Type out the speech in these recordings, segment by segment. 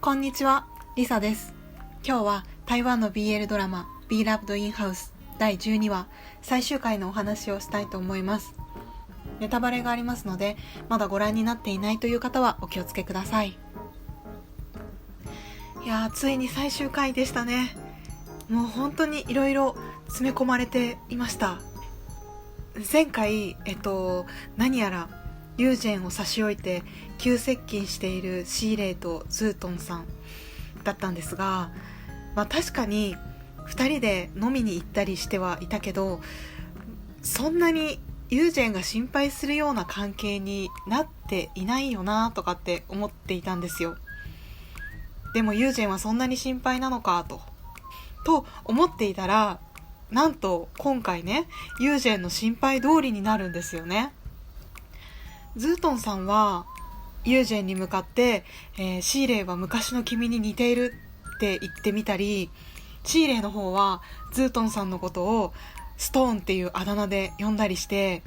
こんにちは、リサです。今日は台湾の BL ドラマ Be Loved in House 第12話最終回のお話をしたいと思います。ネタバレがありますので、まだご覧になっていないという方はお気をつけください。いやー、ついに最終回でしたね。もう本当にいろいろ詰め込まれていました。前回、何やらユージェンを差し置いて急接近しているシーレイとズートンさんだったんですが、確かに2人で飲みに行ったりしてはいたけど、そんなにユージェンが心配するような関係になっていないよなとかって思っていたんですよ。でもユージェンはそんなに心配なのかと思っていたら、なんと今回ね、ユージェンの心配通りになるんですよね。ズートンさんはユージェンに向かって、シーレイは昔の君に似ているって言ってみたり、シーレイの方はズートンさんのことをストーンっていうあだ名で呼んだりして、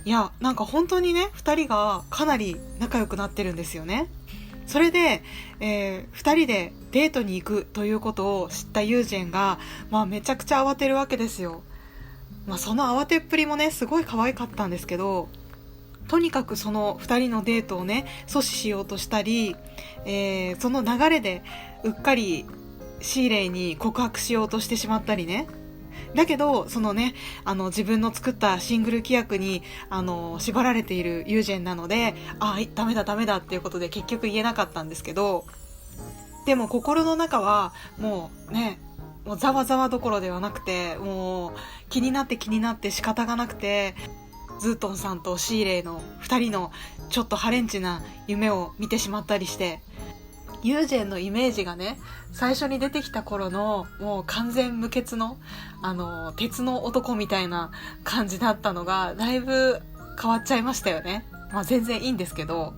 いや、なんか本当にね、2人がかなり仲良くなってるんですよね。それで、2人でデートに行くということを知ったユージェンが、めちゃくちゃ慌てるわけですよ。その慌てっぷりもね、すごい可愛かったんですけど、とにかくその2人のデートをね、阻止しようとしたり、その流れでうっかりシーレイに告白しようとしてしまったりね。だけどそのね、自分の作ったシングル規約に縛られているユージェンなので、ダメだっていうことで結局言えなかったんですけど、でも心の中はもうね、もうざわざわどころではなくて、もう気になって仕方がなくて、ズートンさんとシーレイの2人のちょっとハレンチな夢を見てしまったりして、ユージェンのイメージがね、最初に出てきた頃のもう完全無欠の鉄の男みたいな感じだったのがだいぶ変わっちゃいましたよね。全然いいんですけど、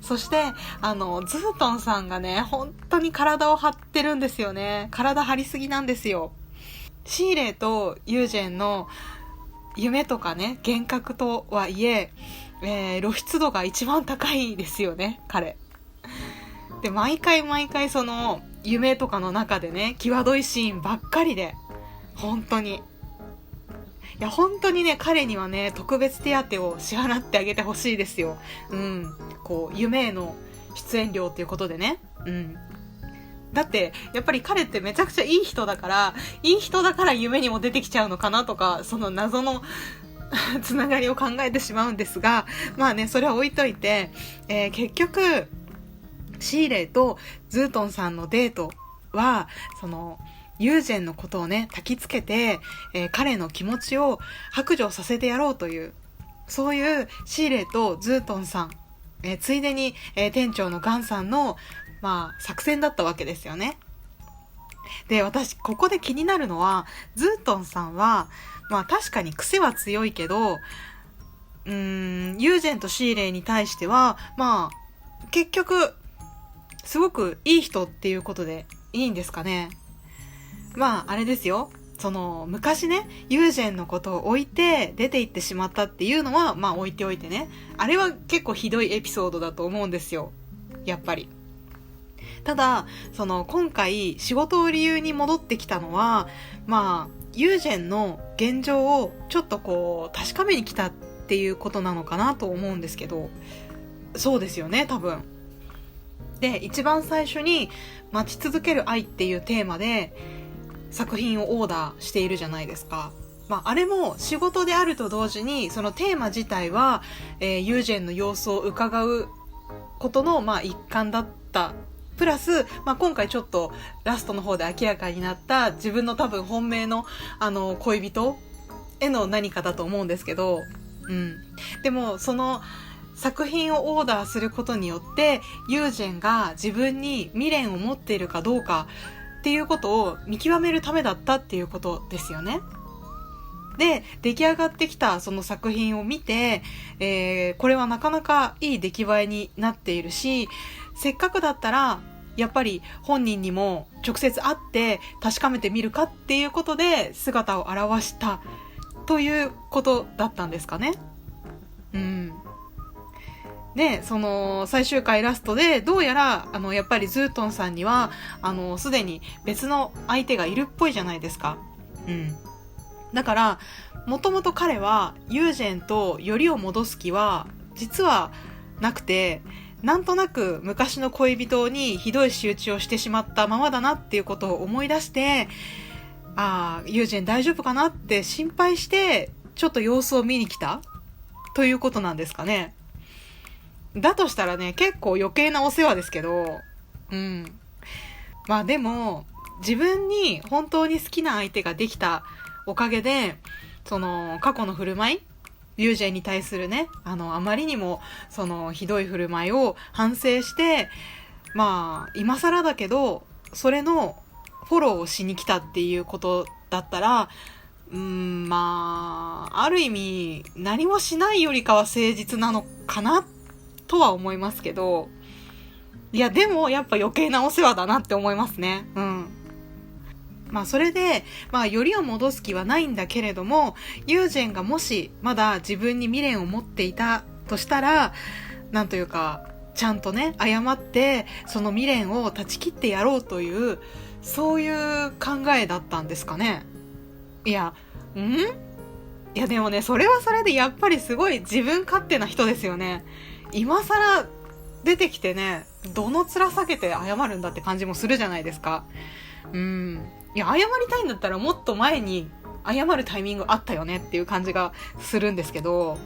そしてズートンさんがね、本当に体を張ってるんですよね。体張りすぎなんですよ。シーレイとユージェンの夢とかね、幻覚とはいえ露出度が一番高いですよね、彼で。毎回その夢とかの中でね、際どいシーンばっかりで、本当にね、彼にはね、特別手当を支払ってあげてほしいですよ。こう夢への出演料っていうことでね。だってやっぱり彼ってめちゃくちゃいい人だから夢にも出てきちゃうのかなとか、その謎のつながりを考えてしまうんですが、それは置いといて、結局シーレイとズートンさんのデートはそのユージェンのことをね、焚きつけて、彼の気持ちを白状させてやろうという、そういうシーレイとズートンさん、ついでに、店長のガンさんの作戦だったわけですよね。で、私ここで気になるのは、ズートンさんは確かに癖は強いけど、ユージェンとシーレイに対しては結局すごくいい人っていうことでいいんですかね。あれですよ、その昔ね、ユージェンのことを置いて出て行ってしまったっていうのは置いておいてね、あれは結構ひどいエピソードだと思うんですよ、やっぱり。ただその今回仕事を理由に戻ってきたのは、ユージェンの現状をちょっとこう確かめに来たっていうことなのかなと思うんですけど、そうですよね、多分。で、一番最初に待ち続ける愛っていうテーマで作品をオーダーしているじゃないですか。あれも仕事であると同時に、そのテーマ自体は、ユージェンの様子を伺うことの一環だったプラス、今回ちょっとラストの方で明らかになった自分の多分本命の恋人への何かだと思うんですけど、でもその作品をオーダーすることによってユージェンが自分に未練を持っているかどうかっていうことを見極めるためだったっていうことですよね。で、出来上がってきたその作品を見て、これはなかなかいい出来栄えになっているし、せっかくだったらやっぱり本人にも直接会って確かめてみるかっていうことで姿を現したということだったんですかね。ね、その最終回ラストでどうやらやっぱりズートンさんにはすでに別の相手がいるっぽいじゃないですか。だからもともと彼はユージェンとよりを戻す気は実はなくて、なんとなく昔の恋人にひどい仕打ちをしてしまったままだなっていうことを思い出して、ユージェン大丈夫かなって心配してちょっと様子を見に来たということなんですかね。だとしたらね、結構余計なお世話ですけど、まあでも自分に本当に好きな相手ができたおかげで、その過去の振る舞い、ユージェンに対するね、あまりにもそのひどい振る舞いを反省して、まあ今更だけどそれのフォローをしに来たっていうことだったら、まあある意味何もしないよりかは誠実なのかなとは思いますけど、いやでもやっぱ余計なお世話だなって思いますね。まあそれで、まあよりを戻す気はないんだけれども、ユージェンがもしまだ自分に未練を持っていたとしたら、なんというかちゃんとね謝ってその未練を断ち切ってやろうという、そういう考えだったんですかね。いやでもね、それはそれでやっぱりすごい自分勝手な人ですよね。今更出てきてね、どの面下げて謝るんだって感じもするじゃないですか。いや謝りたいんだったらもっと前に謝るタイミングあったよねっていう感じがするんですけど、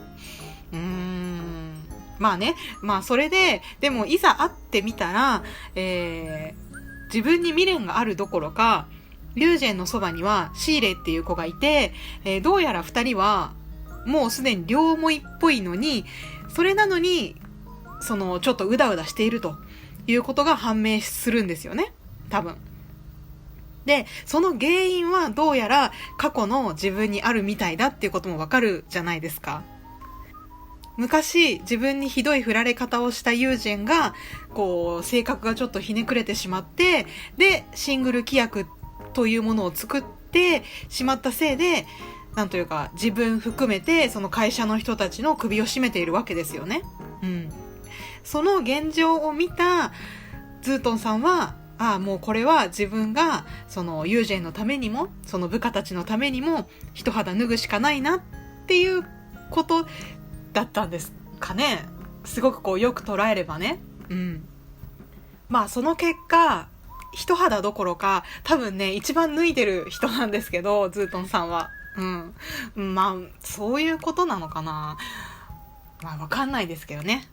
まあね、まあそれででもいざ会ってみたら、自分に未練があるどころか、リュージェンのそばにはシーレっていう子がいて、どうやら二人はもうすでに両思いっぽいのに、それなのにそのちょっとうだうだしているということが判明するんですよね、多分。で、その原因はどうやら過去の自分にあるみたいだっていうこともわかるじゃないですか。昔自分にひどい振られ方をしたユージェンがこう性格がちょっとひねくれてしまって、でシングル規約というものを作ってしまったせいで、なんというか自分含めてその会社の人たちの首を絞めているわけですよね。その現状を見たズートンさんは、もうこれは自分がそのユージェンのためにもその部下たちのためにも一肌脱ぐしかないなっていうことだったんですかね。すごくこうよく捉えればね。まあその結果一肌どころか多分ね一番脱いでる人なんですけど、ズートンさんは。まあそういうことなのかな。まあわかんないですけどね。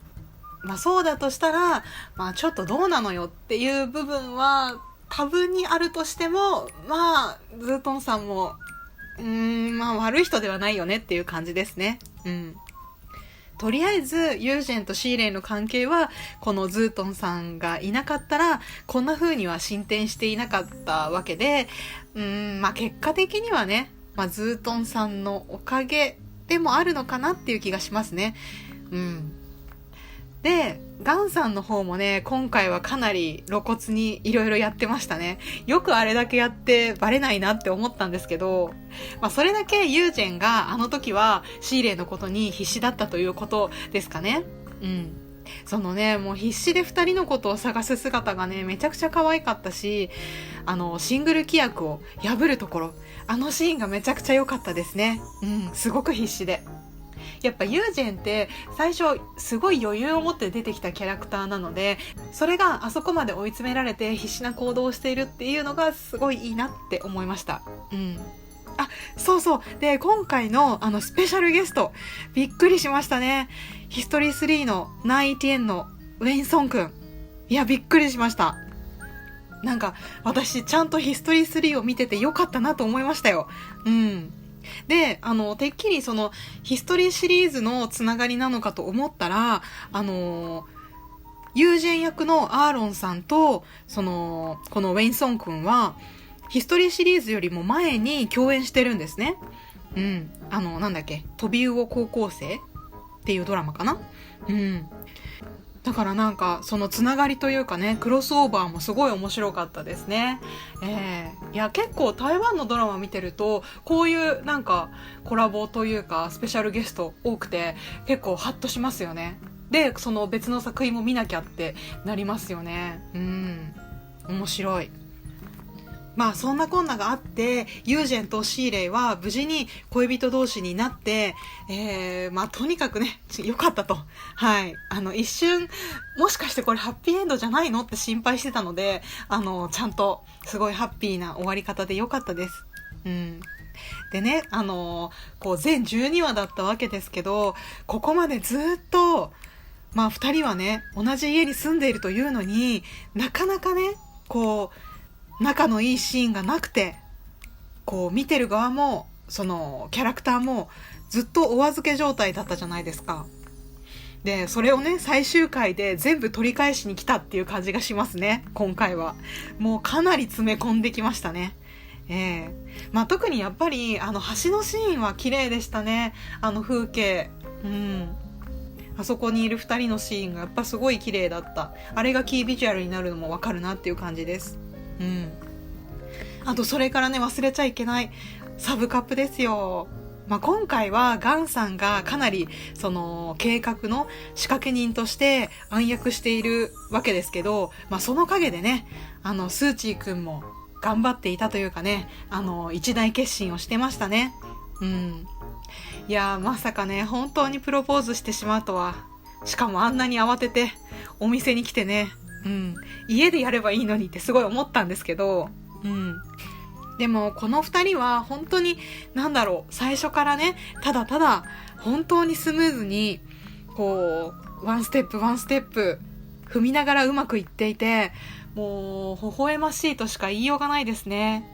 まあそうだとしたら、まあちょっとどうなのよっていう部分は多分にあるとしても、まあズートンさんもまあ悪い人ではないよねっていう感じですね。とりあえずユージェンとシーレンの関係はこのズートンさんがいなかったらこんな風には進展していなかったわけで、まあ結果的にはね、まあ、ズートンさんのおかげでもあるのかなっていう気がしますね。で、ガンさんの方もね、今回はかなり露骨にいろいろやってましたね。よくあれだけやってバレないなって思ったんですけど、まあそれだけユージェンがあの時はシーレのことに必死だったということですかね。そのね、もう必死で二人のことを探す姿がね、めちゃくちゃ可愛かったし、シングル規約を破るところ、あのシーンがめちゃくちゃ良かったですね。すごく必死で。やっぱユージェンって最初すごい余裕を持って出てきたキャラクターなので、それがあそこまで追い詰められて必死な行動をしているっていうのがすごいいいなって思いました。そうそう。で、今回のスペシャルゲスト、びっくりしましたね。ヒストリー3のナイティエンのウェインソンくん。いや、びっくりしました。なんか、私、ちゃんとヒストリー3を見ててよかったなと思いましたよ。で、てっきりその、ヒストリーシリーズのつながりなのかと思ったら、ユージェン役のアーロンさんと、このウェインソンくんは、ヒストリーシリーズよりも前に共演してるんですね。なんだっけ、トビウオ高校生っていうドラマかな。だからなんかそのつながりというかね、クロスオーバーもすごい面白かったですね。いや結構台湾のドラマ見てるとこういうなんかコラボというかスペシャルゲスト多くて結構ハッとしますよね。でその別の作品も見なきゃってなりますよね。面白い。まあそんなこんながあって、ユージェンとシーレイは無事に恋人同士になって、まあとにかくね、良かったと。はい。一瞬、もしかしてこれハッピーエンドじゃないのって心配してたので、ちゃんとすごいハッピーな終わり方で良かったです。でね、こう全12話だったわけですけど、ここまでずっと、まあ2人はね、同じ家に住んでいるというのになかなかね、こう仲のいいシーンがなくて、こう見てる側もそのキャラクターもずっとお預け状態だったじゃないですか。でそれをね、最終回で全部取り返しに来たっていう感じがしますね。今回はもうかなり詰め込んできましたね。まあ、特にやっぱり橋のシーンは綺麗でしたね。風景、あそこにいる2人のシーンがやっぱすごい綺麗だった。あれがキービジュアルになるのもわかるなっていう感じです。あとそれからね、忘れちゃいけないサブカップですよ。まあ、今回はガンさんがかなりその計画の仕掛け人として暗躍しているわけですけど、まあ、その陰でね、スーチーくんも頑張っていたというかね、一大決心をしてましたね。いやー、まさかね、本当にプロポーズしてしまうとは。しかもあんなに慌ててお店に来てね、家でやればいいのにってすごい思ったんですけど、でもこの2人は本当に最初からね、ただただ本当にスムーズにこうワンステップワンステップ踏みながらうまくいっていて、もう微笑ましいとしか言いようがないですね。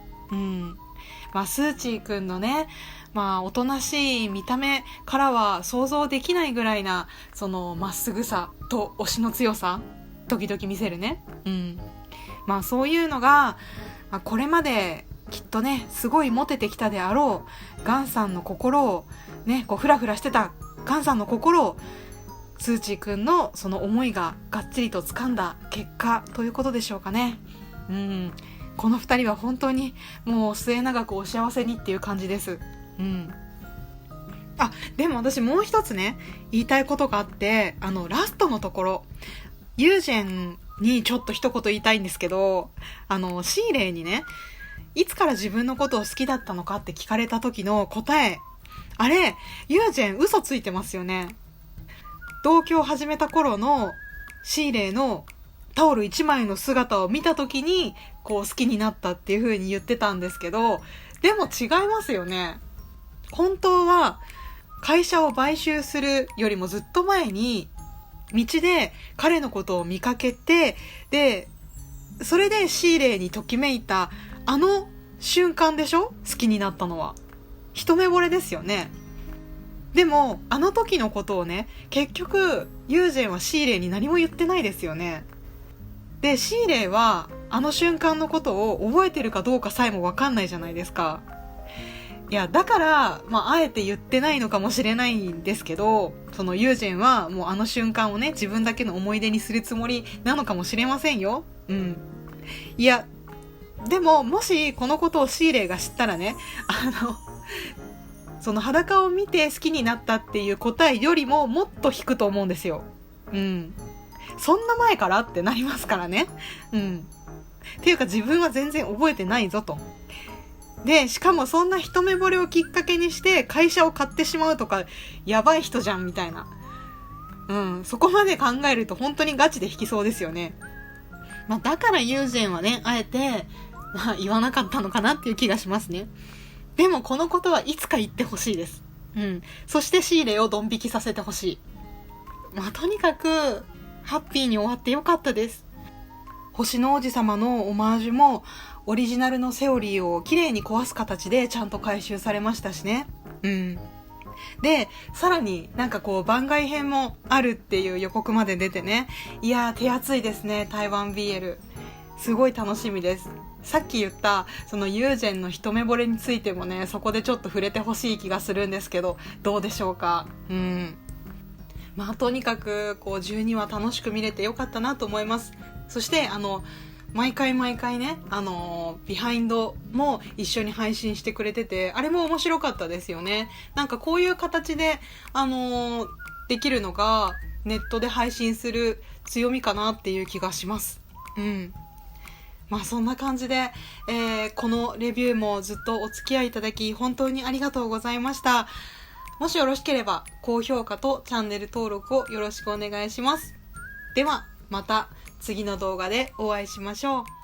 まあスーチーくんのね、まあおとなしい見た目からは想像できないぐらいなそのまっすぐさと推しの強さ、時々見せるね。まあそういうのが、まあ、これまできっとね、すごいモテてきたであろうガンさんの心をね、こうフラフラしてたガンさんの心をスーチーくんのその思いががっちりと掴んだ結果ということでしょうかね。この2人は本当にもう末永くお幸せにっていう感じです。でも私もう一つね、言いたいことがあって、ラストのところ、ユージェンにちょっと一言言いたいんですけど、シーレイにね、いつから自分のことを好きだったのかって聞かれた時の答え、あれ、ユージェン嘘ついてますよね。同居を始めた頃のシーレイのタオル1枚の姿を見た時にこう好きになったっていう風に言ってたんですけど、でも違いますよね。本当は会社を買収するよりもずっと前に道で彼のことを見かけて、でそれでシーレイにときめいたあの瞬間でしょ、好きになったのは。一目惚れですよね。でもあの時のことをね、結局ユージェンはシーレイに何も言ってないですよね。でシーレイはあの瞬間のことを覚えてるかどうかさえも分かんないじゃないですか。いやだから、あえて言ってないのかもしれないんですけど、そのユージェンはもうあの瞬間をね、自分だけの思い出にするつもりなのかもしれませんよ。いやでももしこのことをシーレイが知ったらね、その裸を見て好きになったっていう答えよりももっと引くと思うんですよ。そんな前からってなりますからね。っていうか自分は全然覚えてないぞと。でしかもそんな一目惚れをきっかけにして会社を買ってしまうとか、やばい人じゃんみたいな。そこまで考えると本当にガチで引きそうですよね。だからユージェンはね、あえて、言わなかったのかなっていう気がしますね。でもこのことはいつか言ってほしいです。そしてシーレイをドン引きさせてほしい。とにかくハッピーに終わってよかったです。星の王子様のオマージュもオリジナルのセオリーをきれいに壊す形でちゃんと回収されましたしね。でさらに番外編もあるっていう予告まで出てね、いやー手厚いですね。台湾 BL すごい楽しみです。さっき言ったそのユージェンの一目惚れについてもね、そこでちょっと触れてほしい気がするんですけど、どうでしょうか。とにかく12話楽しく見れてよかったなと思います。そして毎回ね、ビハインドも一緒に配信してくれてて、あれも面白かったですよね。こういう形でできるのがネットで配信する強みかなっていう気がします。まあそんな感じで、このレビューもずっとお付き合いいただき本当にありがとうございました。もしよろしければ高評価とチャンネル登録をよろしくお願いします。ではまた次の動画でお会いしましょう。